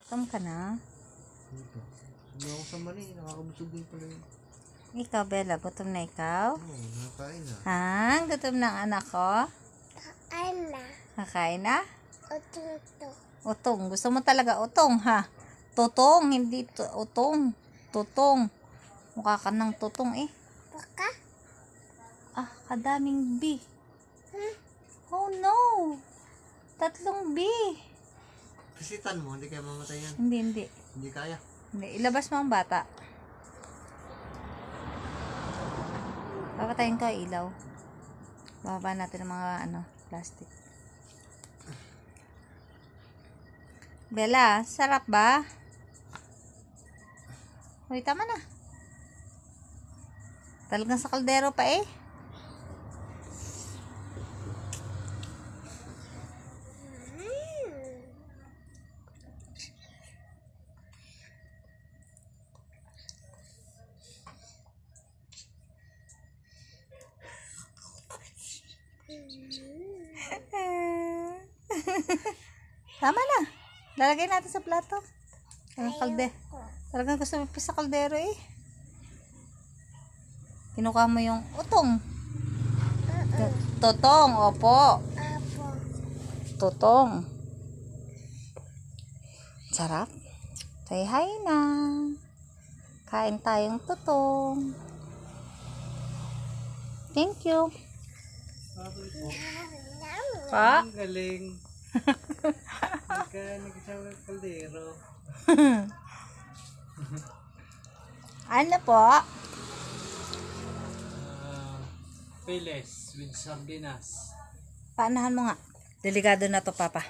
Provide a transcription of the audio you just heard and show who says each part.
Speaker 1: Gutom ka na?
Speaker 2: Dito. Sabi ako sa mani, nakakabusog din pala yun.
Speaker 1: Ikaw, Bella, gutom na ikaw?
Speaker 2: Oo, nakakain na.
Speaker 1: Ha? Gutom na ang anak ko?
Speaker 3: Kakain na.
Speaker 1: Kakain na?
Speaker 3: Ututo.
Speaker 1: Utong. Gusto mo talaga utong, ha? Tutong, hindi utong. Tutong. Mukha ka ng tutong eh.
Speaker 3: Baka?
Speaker 1: Ah, kadaming B.
Speaker 3: Hmm?
Speaker 1: Oh no! 3 B.
Speaker 2: Kasitan mo, hindi kaya mamatay yan.
Speaker 1: Hindi.
Speaker 2: Hindi kaya.
Speaker 1: Hindi. Ilabas mo ang bata. Papatayin ko ang ilaw. Bababa natin ang mga plastic. Bella, sarap ba? Uy, tama na. Talagang sa kaldero pa eh. Tama na. Lalagay natin sa plato. Ang kalde. Talagang gusto mo pa sa kaldero eh. Kinukuha mo yung utong. Totong, opo.
Speaker 3: Apo.
Speaker 1: Totong. Sarap. Say hi na. Kain tayong totong. Thank you. Pa?
Speaker 4: Ang galing. Nagkasama ng kaldero.
Speaker 1: Ano po?
Speaker 4: Piles with sardinas.
Speaker 1: Paanahan mo nga. Delikado na to, Papa.